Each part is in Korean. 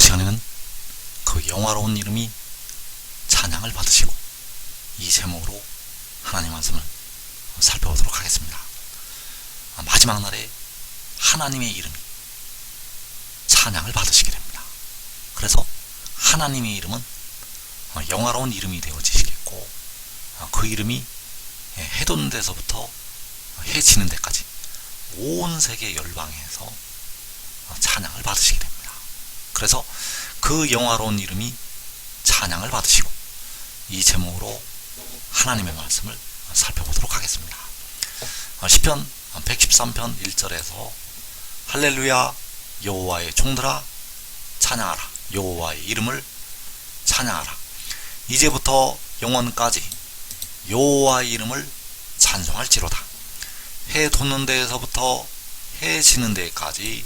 오늘 시간에는 그 영화로운 이름이 찬양을 받으시고 이 제목으로 하나님 말씀을 살펴보도록 하겠습니다. 마지막 날에 하나님의 이름이 찬양을 받으시게 됩니다. 그래서 하나님의 이름은 영화로운 이름이 되어지시겠고, 그 이름이 해 돋는 데서부터 해 지는 데까지 온 세계 열방에서 찬양을 받으시게 됩니다. 그래서 그 영화로운 이름이 찬양을 받으시고 이 제목으로 하나님의 말씀을 살펴보도록 하겠습니다. 시편 113편 1절에서 할렐루야 여호와의 종들아 찬양하라, 여호와의 이름을 찬양하라, 이제부터 영원까지 여호와의 이름을 찬송할지로다. 해 돋는 데에서부터 해 지는 데까지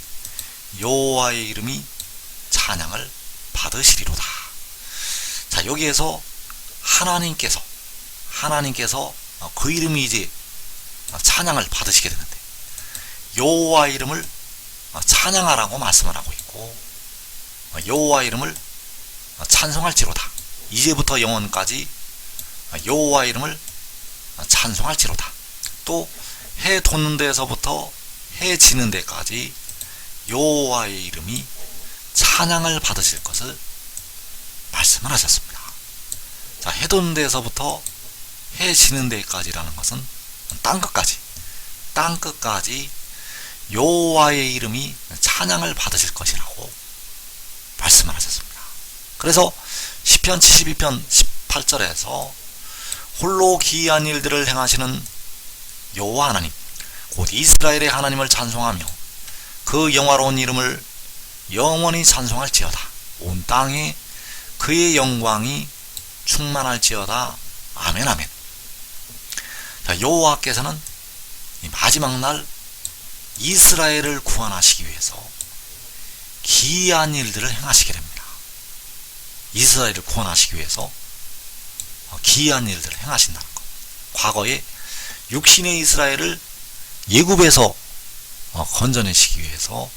여호와의 이름이 찬양을 받으시리로다. 자, 여기에서 하나님께서 그 이름이 이제 찬양을 받으시게 되는데, 여호와의 이름을 찬양하라고 말씀을 하고 있고, 여호와의 이름을 찬송할지로다. 이제부터 영원까지 여호와의 이름을 찬송할지로다. 또 해 돋는 데에서부터 해 지는 데까지 여호와의 이름이 찬양을 받으실 것을 말씀을 하셨습니다. 자, 해 돋는 데에서부터 해 지는 데까지라는 것은 땅끝까지 여호와의 이름이 찬양을 받으실 것이라고 말씀을 하셨습니다. 그래서 시편 72편 18절에서 홀로 기이한 일들을 행하시는 여호와 하나님 곧 이스라엘의 하나님을 찬송하며 그 영화로운 이름을 영원히 찬송할지어다. 온 땅에 그의 영광이 충만할지어다. 아멘 아멘. 자, 여호와께서는 이 마지막 날 이스라엘을 구원하시기 위해서 기이한 일들을 행하시게 됩니다. 이스라엘을 구원하시기 위해서 기이한 일들을 행하신다는 것. 과거에 육신의 이스라엘을 예굽에서 건져내시기 위해서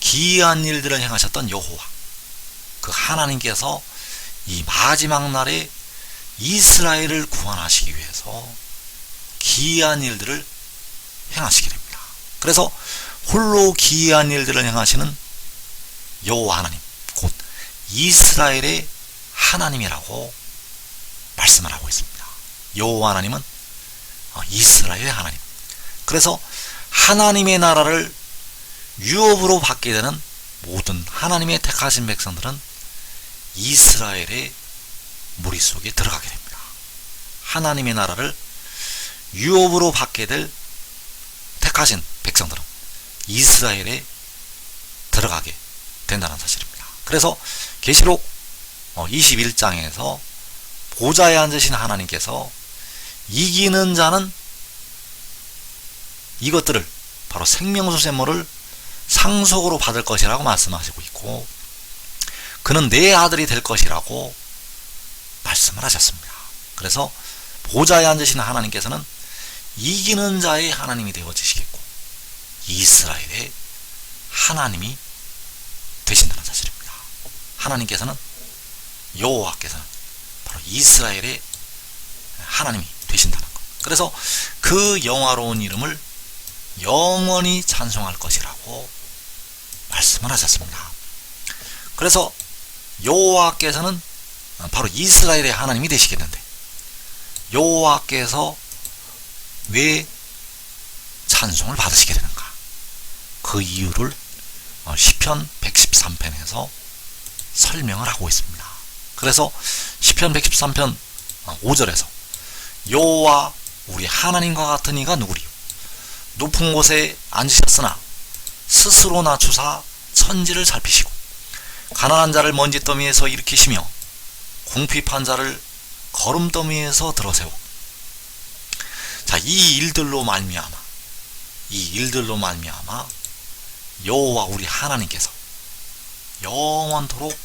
기이한 일들을 행하셨던 여호와, 그 하나님께서 이 마지막 날에 이스라엘을 구원하시기 위해서 기이한 일들을 행하시게 됩니다. 그래서 홀로 기이한 일들을 행하시는 여호와 하나님 곧 이스라엘의 하나님이라고 말씀을 하고 있습니다. 여호와 하나님은 이스라엘의 하나님. 그래서 하나님의 나라를 유업으로 받게 되는 모든 하나님의 택하신 백성들은 이스라엘의 무리 속에 들어가게 됩니다. 하나님의 나라를 유업으로 받게 될 택하신 백성들은 이스라엘에 들어가게 된다는 사실입니다. 그래서 계시록 21장에서 보좌에 앉으신 하나님께서 이기는 자는 이것들을 바로 생명수 샘물을 상속으로 받을 것이라고 말씀하시고 있고, 그는 내 아들이 될 것이라고 말씀을 하셨습니다. 그래서 보좌에 앉으신 하나님께서는 이기는 자의 하나님이 되어지시겠고 이스라엘의 하나님이 되신다는 사실입니다. 하나님께서는, 여호와께서는 바로 이스라엘의 하나님이 되신다는 것. 그래서 그 영화로운 이름을 영원히 찬송할 것이라고 말씀을 하셨습니다. 그래서 여호와께서는 바로 이스라엘의 하나님이 되시겠는데, 여호와께서 왜 찬송을 받으시게 되는가? 그 이유를 시편 113편에서 설명을 하고 있습니다. 그래서 시편 113편 5절에서 여호와 우리 하나님과 같은 이가 누구리요? 높은 곳에 앉으셨으나 스스로 낮추사 천지를 살피시고 가난한 자를 먼지더미에서 일으키시며 궁핍한 자를 거름더미에서 들어세워. 자, 이 일들로 말미암아 여호와 우리 하나님께서 영원토록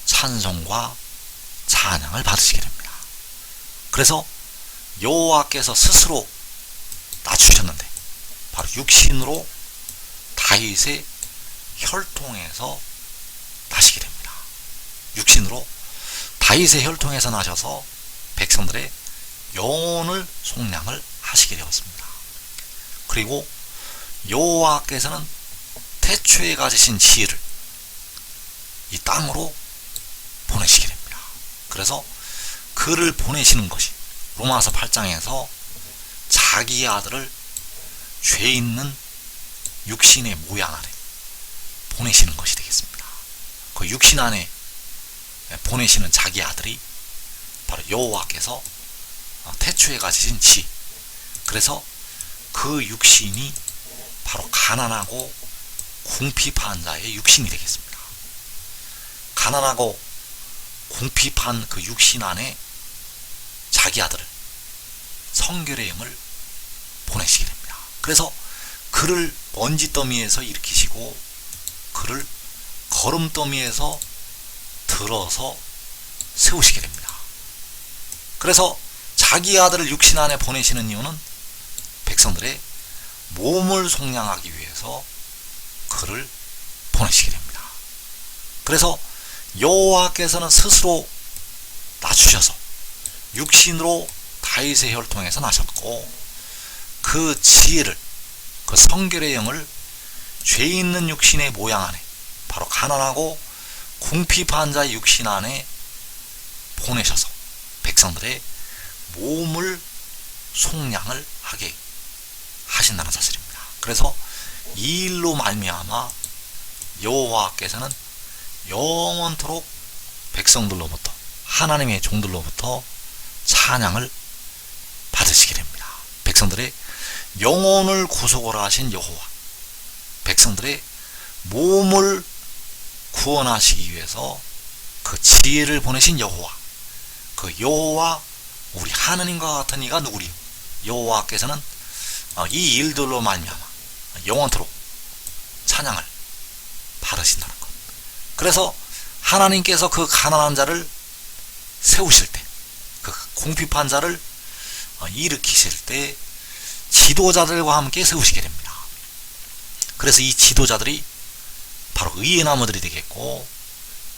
찬송과 찬양을 받으시게 됩니다. 그래서 여호와께서 스스로 낮추셨는데 바로 육신으로 다윗의 혈통에서 나시게 됩니다. 육신으로 다윗의 혈통에서 나셔서 백성들의 영혼을 속량을 하시게 되었습니다. 그리고 여호와께서는 태초에 가지신 지혜를 이 땅으로 보내시게 됩니다. 그래서 그를 보내시는 것이 로마서 8장에서 자기의 아들을 죄 있는 육신의 모양 안에 보내시는 것이 되겠습니다. 그 육신 안에 보내시는 자기 아들이 바로 여호와께서 태초에 가지신 지, 그래서 그 육신이 바로 가난하고 궁핍한 자의 육신이 되겠습니다. 가난하고 궁핍한 그 육신 안에 자기 아들을, 성결의 영을 보내시게 됩니다. 그래서 그를 먼지더미에서 일으키시고 그를 거름더미에서 들어서 세우시게 됩니다. 그래서 자기 아들을 육신 안에 보내시는 이유는 백성들의 몸을 속량하기 위해서 그를 보내시게 됩니다. 그래서 여호와께서는 스스로 낮추셔서 육신으로 다윗의 혈통에서 나셨고 그 지혜를, 그 성결의 영을 죄 있는 육신의 모양 안에, 바로 가난하고 궁핍한 자의 육신 안에 보내셔서 백성들의 몸을 속량을 하게 하신다는 사실입니다. 그래서 이 일로 말미암아 여호와께서는 영원토록 백성들로부터, 하나님의 종들로부터 찬양을 받으시게 됩니다. 백성들의 영혼을 구속을 하신 여호와, 백성들의 몸을 구원하시기 위해서 그 지혜를 보내신 여호와, 그 여호와, 우리 하나님과 같은 이가 누구리요? 여호와께서는 이 일들로 말미암아 영원토록 찬양을 받으신다는 것. 그래서 하나님께서 그 가난한 자를 세우실 때, 그 궁핍한 자를 일으키실 때 지도자들과 함께 세우시게 됩니다. 그래서 이 지도자들이 바로 의의 나무들이 되겠고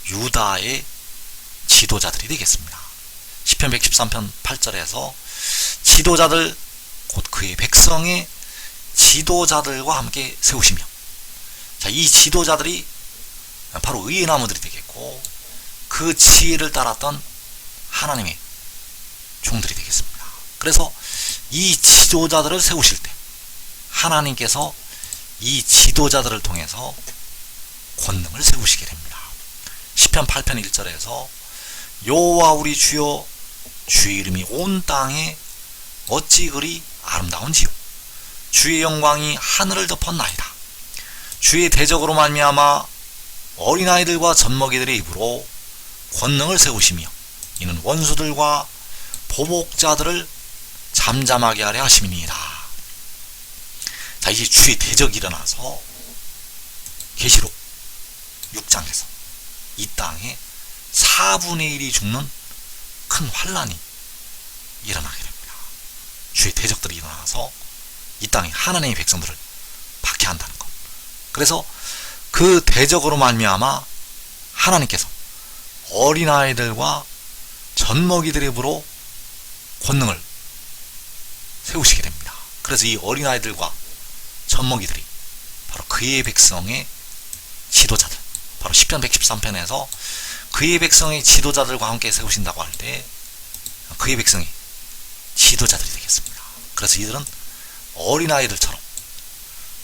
유다의 지도자들이 되겠습니다. 시편 113편 8절에서 지도자들, 곧 그의 백성의 지도자들과 함께 세우시며, 자, 이 지도자들이 바로 의의 나무들이 되겠고 그 지혜를 따랐던 하나님의 종들이 되겠습니다. 그래서 이 지도자들을 세우실 때 하나님께서 이 지도자들을 통해서 권능을 세우시게 됩니다. 시편 8편 1절에서 여호와 우리 주여, 주의 이름이 온 땅에 어찌 그리 아름다운지요. 주의 영광이 하늘을 덮었나이다. 주의 대적으로 말미암아 어린아이들과 젖먹이들의 입으로 권능을 세우시며 이는 원수들과 보복자들을 잠잠하게 하려 하심이니이다. 자, 이제 주의 대적이 일어나서 계시록 6장에서 이 땅에 4분의 1이 죽는 큰 환란이 일어나게 됩니다. 주의 대적들이 일어나서 이 땅에 하나님의 백성들을 박해한다는 것. 그래서 그 대적으로 말미암아 하나님께서 어린아이들과 젖먹이들의 입으로 권능을 세우시게 됩니다. 그래서 이 어린아이들과 젖먹이들이 바로 그의 백성의 지도자들, 바로 시편 113편에서 그의 백성의 지도자들과 함께 세우신다고 할 때 그의 백성의 지도자들이 되겠습니다. 그래서 이들은 어린아이들처럼,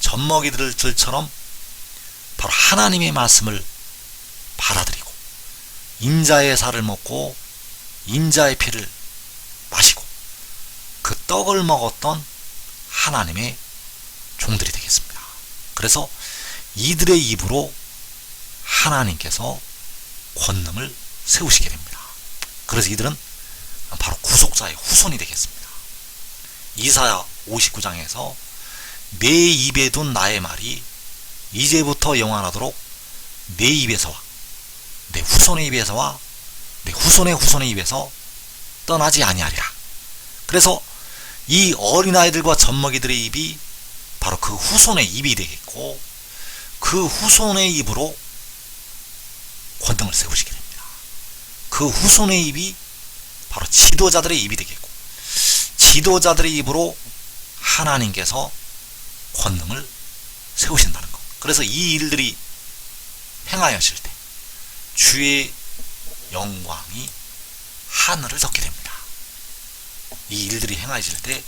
젖먹이들처럼 바로 하나님의 말씀을 받아들이고 인자의 살을 먹고 인자의 피를 마시고 그 떡을 먹었던 하나님의 종들이 되겠습니다. 그래서 이들의 입으로 하나님께서 권능을 세우시게 됩니다. 그래서 이들은 바로 구속자의 후손이 되겠습니다. 이사야 59장에서 내 입에 둔 나의 말이 이제부터 영원하도록 내 입에서와 내 후손의 입에서와 내 후손의 후손의 입에서 떠나지 아니하리라. 그래서 이 어린아이들과 젖먹이들의 입이 바로 그 후손의 입이 되겠고 그 후손의 입으로 권능을 세우시게 됩니다. 그 후손의 입이 바로 지도자들의 입이 되겠고, 지도자들의 입으로 하나님께서 권능을 세우신다는 것. 그래서 이 일들이 행하여질 때 주의 영광이 하늘을 덮게 됩니다. 이 일들이 행하여질 때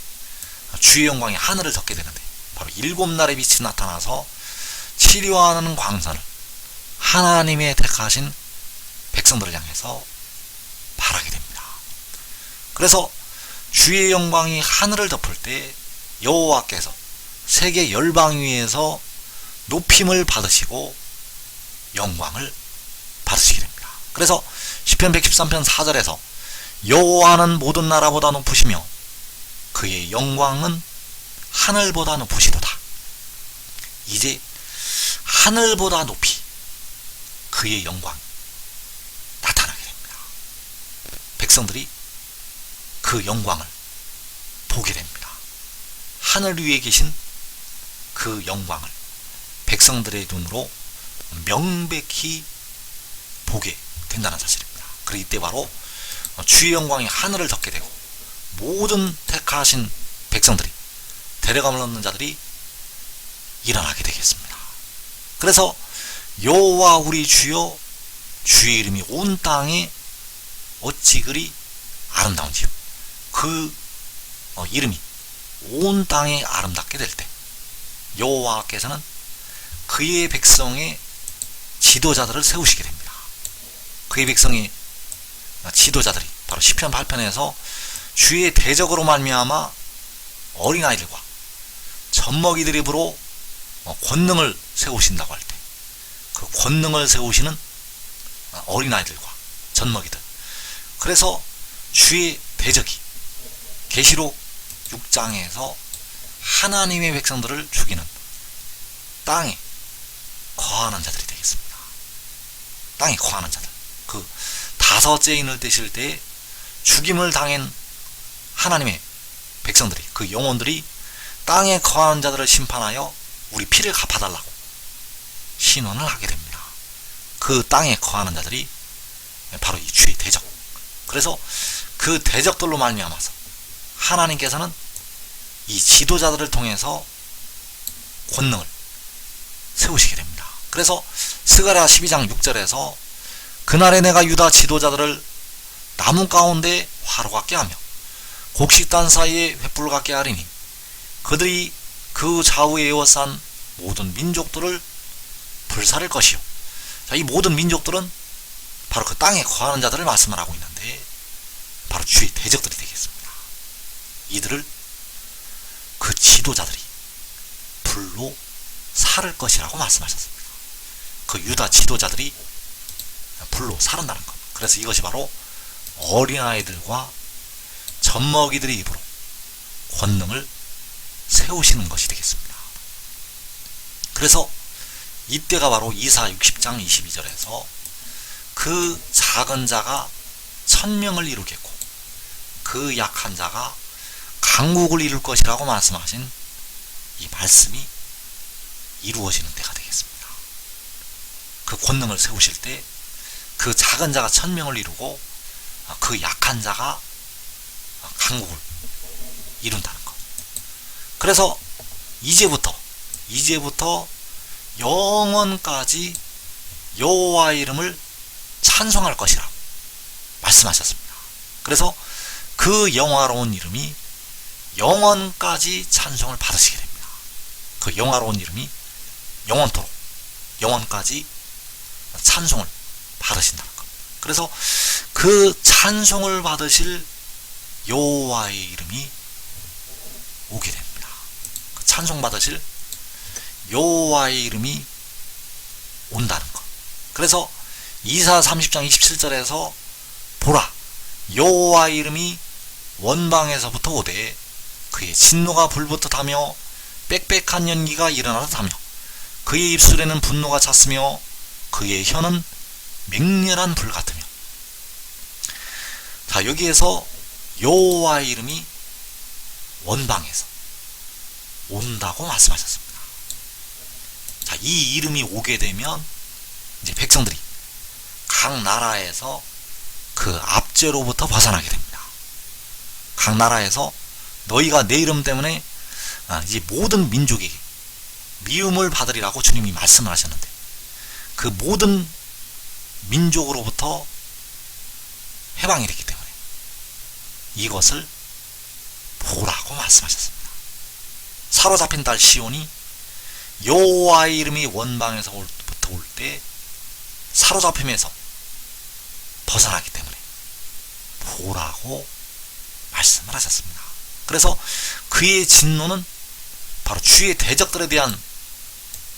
주의 영광이 하늘을 덮게 되는데, 바로 7날의 빛이 나타나서 치료하는 광선을 하나님의 택하신 백성들을 향해서 발하게 됩니다. 그래서 주의 영광이 하늘을 덮을 때 여호와께서 세계 열방 위에서 높임을 받으시고 영광을 받으시게 됩니다. 그래서 시편 113편 4절에서 여호와는 모든 나라보다 높으시며 그의 영광은 하늘보다 높으시도다. 이제 하늘보다 높이 그의 영광 나타나게 됩니다. 백성들이 그 영광을 보게 됩니다. 하늘 위에 계신 그 영광을 백성들의 눈으로 명백히 보게 된다는 사실입니다. 그리고 이때 바로 주의 영광이 하늘을 덮게 되고 모든 택하신 백성들이, 데려감을 얻는 자들이 일어나게 되겠습니다. 그래서 여호와 우리 주여, 주의 이름이 온 땅에 어찌 그리 아름다운지요. 그 이름이 온 땅에 아름답게 될 때 여호와께서는 그의 백성의 지도자들을 세우시게 됩니다. 그의 백성의 지도자들이 바로 시편 8편에서 주의 대적으로 말미암아 어린아이들과 젖먹이들 입으로 권능을 세우신다고 할 때, 그 권능을 세우시는 어린아이들과 젖먹이들, 그래서 주의 대적이 계시록 6장에서 하나님의 백성들을 죽이는 땅에 거하는 자들이 되겠습니다. 땅에 거하는 자들, 그 다섯째 인을 떼실 때 죽임을 당한 하나님의 백성들이, 그 영혼들이 땅에 거하는 자들을 심판하여 우리 피를 갚아달라고 신원을 하게 됩니다. 그 땅에 거하는 자들이 바로 이 주의 대적. 그래서 그 대적들로 말미암아서 하나님께서는 이 지도자들을 통해서 권능을 세우시게 됩니다. 그래서 스가랴 12장 6절에서 그날에 내가 유다 지도자들을 나무 가운데 화로 같게 하며 곡식단 사이에 횃불 같게 하리니 그들이 그 좌우에 에워싼 모든 민족들을 불사를 것이요. 자, 이 모든 민족들은 바로 그 땅에 거하는 자들을 말씀을 하고 있는데 바로 주의 대적들이 되겠습니다. 이들을 그 지도자들이 불로 살을 것이라고 말씀하셨습니다. 그 유다 지도자들이 불로 살은다는 것. 그래서 이것이 바로 어린아이들과 젖먹이들의 입으로 권능을 세우시는 것이 되겠습니다. 그래서 이때가 바로 이사 60장 22절에서 그 작은 자가 1000명을 이루겠고 그 약한 자가 강국을 이룰 것이라고 말씀하신 이 말씀이 이루어지는 때가 되겠습니다. 그 권능을 세우실 때 그 작은 자가 1000명을 이루고 그 약한 자가 강국을 이룬다는 것. 그래서 이제부터 영원까지 여호와의 이름을 찬송할 것이라고 말씀하셨습니다. 그래서 그 영화로운 이름이 영원까지 찬송을 받으시게 됩니다. 그 영화로운 이름이 영원토록, 영원까지 찬송을 받으신다는 것. 그래서 그 찬송을 받으실 여호와의 이름이 오게 됩니다. 그 찬송 받으실 여호와의 이름이 온다는 것. 그래서 이사 30장 27절에서 보라, 여호와의 이름이 원방에서부터 오되 그의 진노가 불붙듯 하며 빽빽한 연기가 일어나듯 하며 그의 입술에는 분노가 찼으며 그의 혀는 맹렬한 불 같으며. 자, 여기에서 여호와의 이름이 원방에서 온다고 각 나라에서 그 압제로부터 벗어나게 됩니다. 각 나라에서 너희가 내 이름 때문에 이제 모든 민족에게 미움을 받으리라고 주님이 말씀을 하셨는데, 그 모든 민족으로부터 해방이 됐기 때문에 이것을 보라고 말씀하셨습니다. 사로잡힌 딸 시온이 여호와의 이름이 원방에서부터 올 때 사로잡힘에서 벗어나기 때문에 보라고 말씀을 하셨습니다. 그래서 그의 진노는 바로 주의 대적들에 대한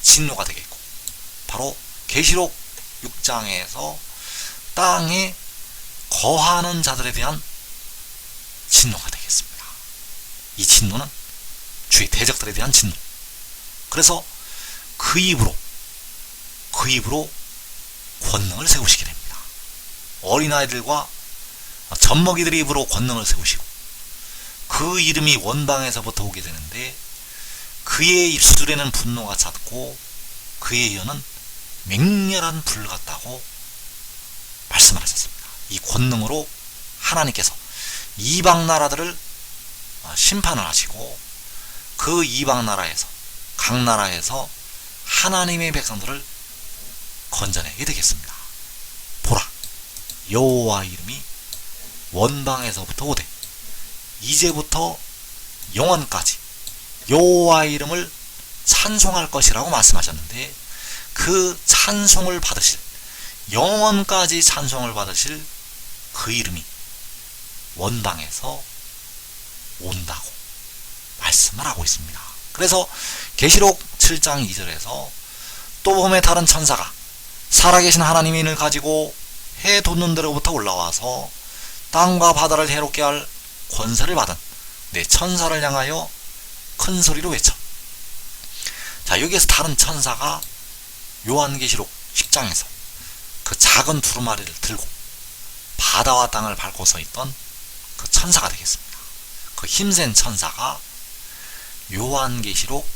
진노가 되겠고, 바로 계시록 6장에서 땅에 거하는 자들에 대한 진노가 되겠습니다. 이 진노는 주의 대적들에 대한 진노. 그래서 그 입으로 권능을 세우시게 됩니다. 어린아이들과 젖먹이들의 입으로 권능을 세우시고, 그 이름이 원방에서부터 오게 되는데, 그의 입술에는 분노가 찼고 그의 혀는 맹렬한 불 같다고 말씀을 하셨습니다. 이 권능으로 하나님께서 이방 나라들을 심판을 하시고, 그 이방 나라에서, 각 나라에서 하나님의 백성들을 건져내게 되겠습니다. 보라, 여호와 이름이 원방에서부터 오되 이제부터 영원까지 여호와 이름을 찬송할 것이라고 말씀하셨는데, 그 찬송을 받으실, 영원까지 찬송을 받으실 그 이름이 원방에서 온다고 말씀을 하고 있습니다. 그래서 계시록 7장 2절에서 또 보면 다른 천사가 살아계신 하나님의 인을 가지고 해 돋는 데로부터 올라와서 땅과 바다를 해롭게 할 권세를 받은 내 천사를 향하여 큰 소리로 외쳐. 자, 여기에서 다른 천사가 요한계시록 10장에서 그 작은 두루마리를 들고 바다와 땅을 밟고 서 있던 그 천사가 되겠습니다. 그 힘센 천사가 요한계시록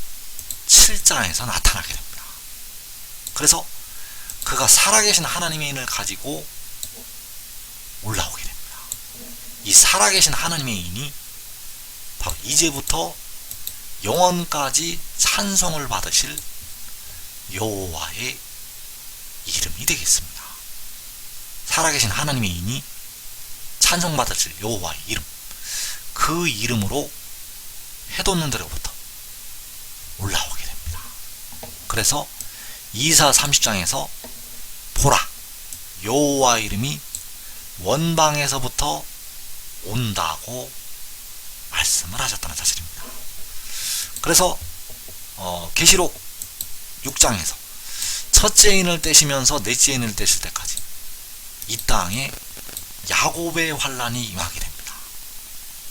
7장에서 나타나게 됩니다. 그래서 그가 살아계신 하나님의 인을 가지고 올라오게 됩니다. 이 살아계신 하나님의 인이 바로 이제부터 영원까지 찬송을 받으실 여호와의 이름이 되겠습니다. 살아계신 하나님의 인이 찬송받으실 여호와의 이름, 그 이름으로 해돋는 데로부터 올라오게 됩니다. 그래서 이사 30장에서 보라, 여호와 이름이 원방에서부터 온다고 말씀을 하셨다는 사실입니다. 그래서 계시록 6장에서 첫째 인을 떼시면서 넷째 인을 떼실 때까지 이 땅에 야곱의 환란이 임하게 됩니다.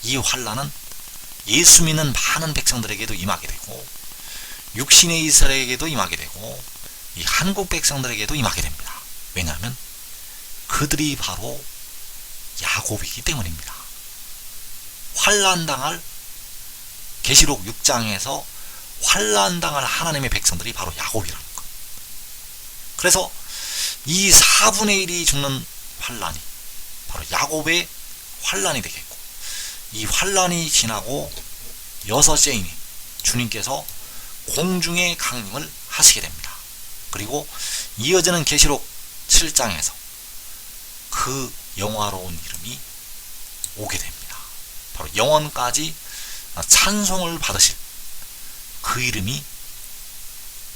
이 환란은 예수 믿는 많은 백성들에게도 임하게 되고, 육신의 이스라엘에게도 임하게 되고, 이 한국 백성들에게도 임하게 됩니다. 왜냐하면 그들이 바로 야곱이기 때문입니다. 환란당할, 계시록 6장에서 환란당할 하나님의 백성들이 바로 야곱이라는 것. 그래서 이 4분의 1이 죽는 환란이 바로 야곱의 환란이 되겠고, 이 환란이 지나고 여섯째 인이 주님께서 공중의 강림을 하시게 됩니다. 그리고 이어지는 계시록 7장에서 그 영화로운 이름이 오게 됩니다. 바로 영원까지 찬송을 받으실 그 이름이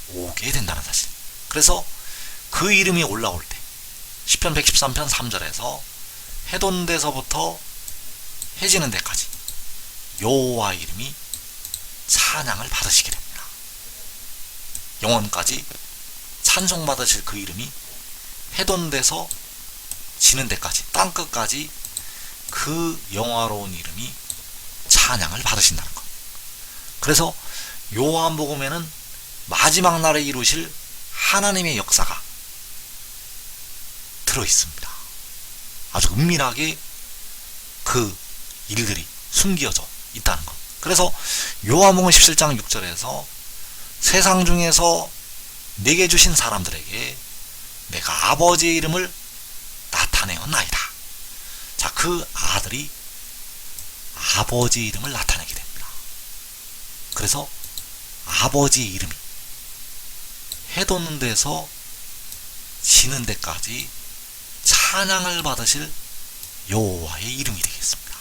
오게 된다는 사실. 그래서 그 이름이 올라올 때 시편 113편 3절에서 해돋는 데서부터 해지는 데까지 여호와 이름이 찬양을 받으시게 됩니다. 영원까지 찬송 받으실 그 이름이 해돋는 데서 지는 데까지, 땅끝까지 그 영화로운 이름이 찬양을 받으신다는 것. 그래서 요한복음에는 마지막 날에 이루실 하나님의 역사가 들어있습니다. 아주 은밀하게 그 일들이 숨겨져 있다는 것. 그래서 요한복음 17장 6절에서 세상 중에서 내게 주신 사람들에게 내가 아버지의 이름을 사랑하는 아이다. 자, 그 아들이 아버지 이름을 나타내게 됩니다. 그래서 아버지 이름이 해돋는 데서 지는 데까지 찬양을 받으실 여호와의 이름이 되겠습니다.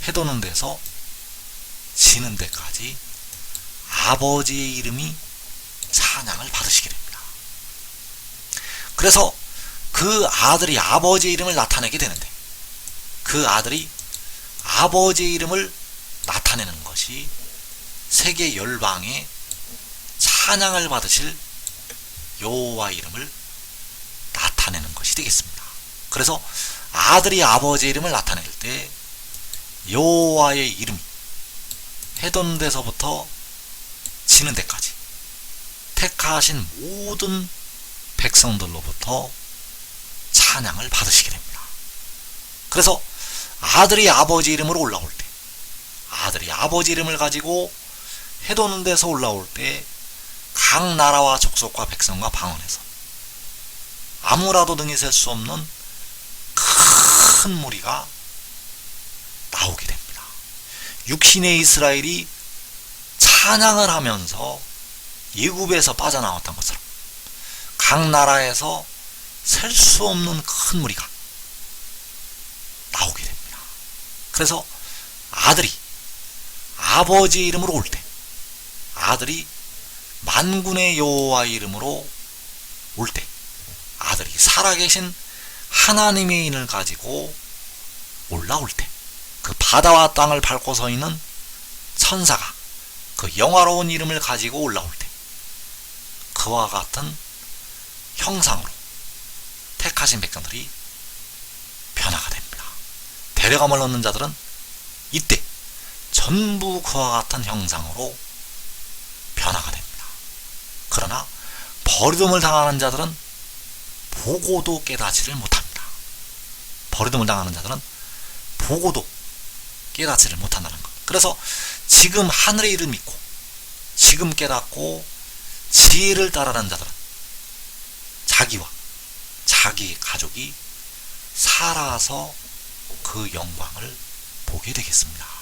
해돋는 데서 지는 데까지 아버지의 이름이 찬양을 받으시게 됩니다. 그래서 그 아들이 아버지의 이름을 나타내게 되는데, 그 아들이 아버지의 이름을 나타내는 것이 세계 열방에 찬양을 받으실 여호와 이름을 나타내는 것이 되겠습니다. 그래서 아들이 아버지의 이름을 나타낼 때 여호와의 이름이 해돋는 데서부터 지는 데까지 택하신 모든 백성들로부터 찬양을 받으시게 됩니다. 그래서 아들이 아버지 이름으로 올라올 때, 아들이 아버지 이름을 가지고 해돋는 데서 올라올 때 각 나라와 족속과 백성과 방언에서 아무라도 능히 셀 수 없는 큰 무리가 나오게 됩니다. 육신의 이스라엘이 찬양을 하면서 애굽에서 빠져나왔던 것처럼 각 나라에서 셀 수 없는 큰 무리가 나오게 됩니다. 그래서 아들이 아버지의 이름으로 올 때, 아들이 만군의 여호와 이름으로 올 때, 아들이 살아계신 하나님의 인을 가지고 올라올 때, 그 바다와 땅을 밟고 서 있는 천사가 그 영화로운 이름을 가지고 올라올 때, 그와 같은 형상으로 택하신 백성들이 변화가 됩니다. 데려감을 얻는 자들은 이때 전부 그와 같은 형상으로 변화가 됩니다. 그러나 버리둠을 당하는 자들은 보고도 깨닫지를 못합니다. 버리둠을 당하는 자들은 보고도 깨닫지를 못한다는 것. 그래서 지금 하늘의 일을 믿고 지금 깨닫고 지혜를 따르는 자들은 자기와 자기 가족이 살아서 그 영광을 보게 되겠습니다.